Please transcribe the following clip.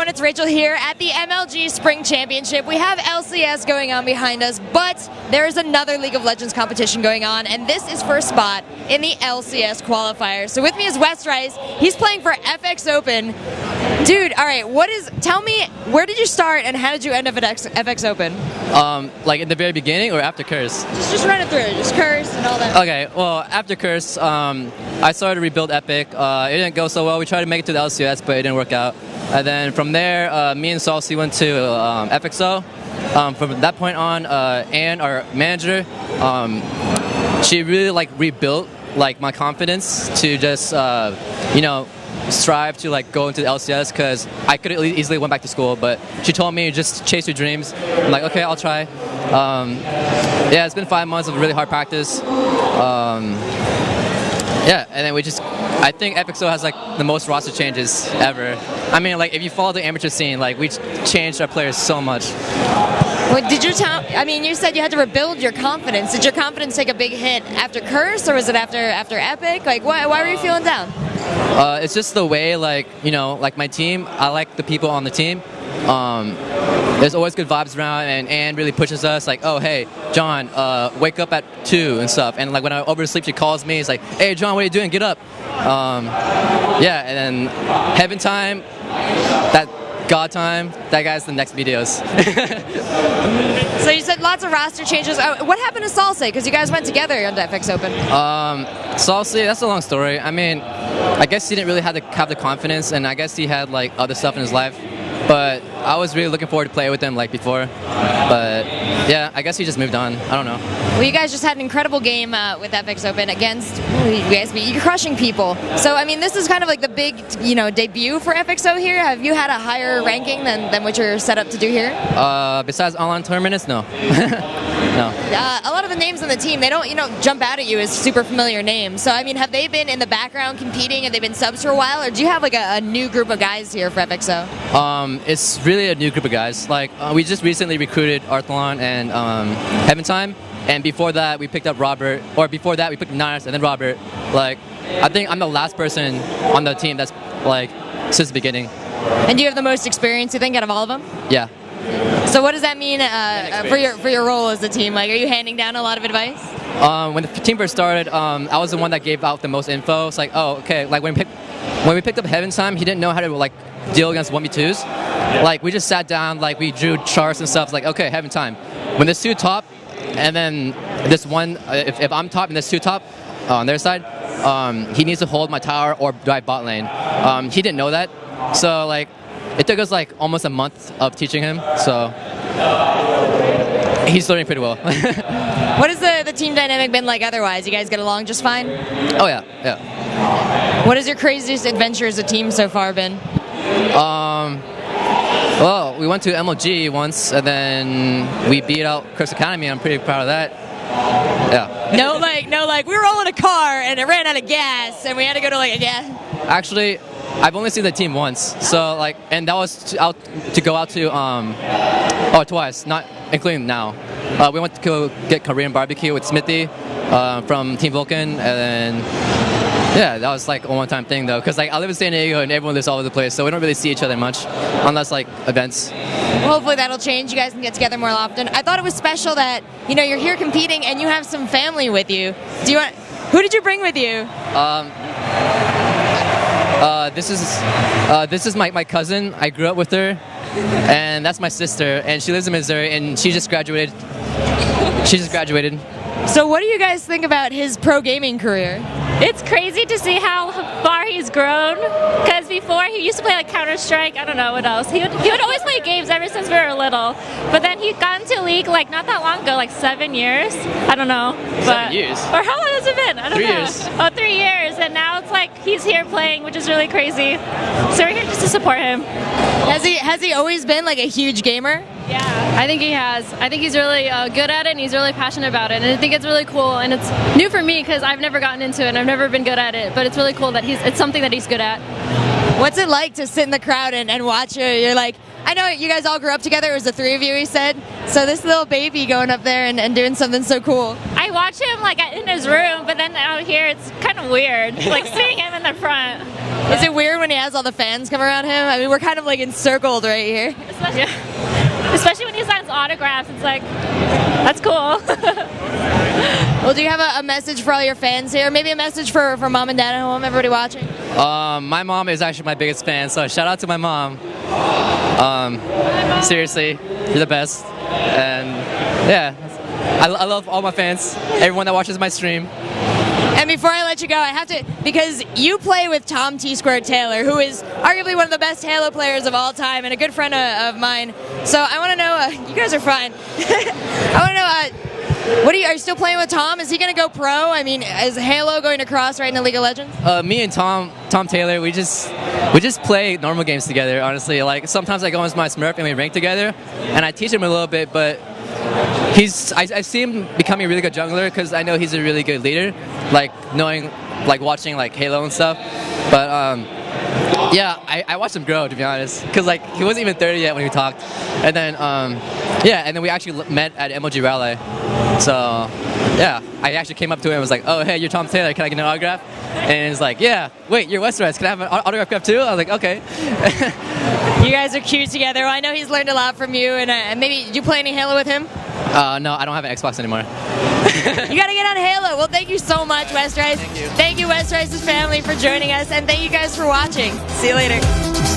everyone, it's Rachel here at the MLG Spring Championship. We have LCS going on behind us, but there is another League of Legends competition going on, and this is for a spot in the LCS qualifier. So with me is Westrice. He's playing for FXOpen. Dude, all right, tell me, where did you start and how did you end up at FXOpen? Like in the very beginning or after Curse? Just run it through, just Curse and all that. Okay, well, after Curse, I started to rebuild Epic. It didn't go so well. We tried to make it to the LCS, but it didn't work out. And then from there, me and Saucy went to FXO. From that point on, Anne, our manager, she really rebuilt my confidence to just strive to go into the LCS, because I could have easily went back to school, but she told me just chase your dreams. I'm like, okay, I'll try. Yeah, it's been 5 months of really hard practice. Yeah, and then I think FXO has the most roster changes ever. I mean, if you follow the amateur scene, we changed our players so much. Well, you said you had to rebuild your confidence. Did your confidence take a big hit after Curse, or was it after Epic? Why were you feeling down? It's just the way, my team, I like the people on the team. There's always good vibes around, and Anne really pushes us, oh, hey, John, wake up at 2 and stuff. And when I oversleep, she calls me. It's like, hey, John, what are you doing? Get up. Yeah, and then Heaven Time, that God Time, that guy's the next videos. So you said lots of roster changes. What happened to Saucy? Because you guys went together on FXOpen. Saucy, that's a long story. I mean, I guess he didn't really have the confidence, and I guess he had other stuff in his life. But I was really looking forward to play with him before. But yeah, I guess he just moved on. I don't know. Well, you guys just had an incredible game with FXOpen against, you're crushing people. So, I mean, this is kind of the big, debut for FXO here. Have you had a higher ranking than what you're set up to do here? Besides online tournaments, no. No. A lot of the names on the team, they don't, jump out at you as super familiar names. So, I mean, have they been in the background competing? Have they been subs for a while? Or do you have a new group of guys here for FXO? It's really a new group of guys. We just recently recruited Arthlon and Heaven Time, and before that we picked up Robert, or before that we picked up Niners and then Robert. I think I'm the last person on the team that's since the beginning. And do you have the most experience, you think, out of all of them? Yeah. So what does that mean for your role as a team? Are you handing down a lot of advice? When the team first started, I was the one that gave out the most info. It's oh, okay, when we picked up Heaven Time, he didn't know how to deal against 1v2s. We just sat down, we drew charts and stuff. Okay, Heaven Time. When there's 2 top, and then this one, if I'm top and there's 2 top on their side, he needs to hold my tower or drive bot lane. He didn't know that, so it took us almost a month of teaching him. So he's learning pretty well. What has the team dynamic been like otherwise? You guys get along just fine? Oh yeah, yeah. What has your craziest adventure as a team so far been? Well, we went to MLG once, and then we beat out Curse Academy. I'm pretty proud of that. Yeah. No, we were all in a car and it ran out of gas, and we had to go to a gas. Actually, I've only seen the team once, so and that was to go out to twice, not including now. We went to go get Korean barbecue with Smithy from Team Vulcan, and then yeah, that was a one-time thing though, because I live in San Diego and everyone lives all over the place, so we don't really see each other much unless events. Well, hopefully that'll change. You guys can get together more often. I thought it was special that you're here competing and you have some family with you. Who did you bring with you? This is my cousin. I grew up with her, and that's my sister, and she lives in Missouri, and she just graduated. So what do you guys think about his pro gaming career? It's crazy to see how far he's grown, because before he used to play Counter-Strike, I don't know what else. He would always play games ever since we were little, but then he got into League not that long ago, 7 years, I don't know. 7 years? Or how long has it been? I don't know. 3 years. Oh, 3 years, and now it's he's here playing, which is really crazy. So we're here just to support him. Has he always been a huge gamer? Yeah. I think he has. I think he's really good at it, and he's really passionate about it, and I think it's really cool, and it's new for me because I've never gotten into it and I've never been good at it, but it's really cool that it's something that he's good at. What's it like to sit in the crowd and watch it? You're I know you guys all grew up together. It was the three of you, he said. So this little baby going up there and doing something so cool. I watch him like in his room, but then out here it's kind of weird, like seeing him in the front. Is it weird when he has all the fans come around him? I mean, we're kind of like encircled right here. Especially when he signs autographs, it's like, that's cool. Well, do you have a message for all your fans here? Maybe a message for mom and dad at home, everybody watching? My mom is actually my biggest fan, so shout out to my mom. Seriously, you're the best. And yeah, I love all my fans, everyone that watches my stream. And before I let you go, I have to, because you play with Tom T-Squared Taylor, who is arguably one of the best Halo players of all time and a good friend of mine. So I want to know, you guys are fine. I want to know, are you still playing with Tom? Is he going to go pro? I mean, is Halo going to cross right into League of Legends? Me and Tom Taylor, we just play normal games together, honestly. Like, sometimes I go into my Smurf and we rank together, and I teach him a little bit, but I see him becoming a really good jungler because I know he's a really good leader, like watching like Halo and stuff. But yeah, I watched him grow, to be honest, because like he wasn't even 30 yet when we talked, and then yeah, and then we actually met at MLG Rally. So yeah, I actually came up to him and was like, oh hey, you're Tom Taylor, can I get an autograph? And he's like, yeah, wait, you're Westrice, can I have an autograph too? I was like, okay. You guys are cute together. Well, I know he's learned a lot from you, and maybe, did you play any Halo with him? No, I don't have an Xbox anymore. You gotta get on Halo. Well, thank you so much, Westrice. Thank you. Thank you, Westrice's family, for joining us, and thank you guys for watching. See you later.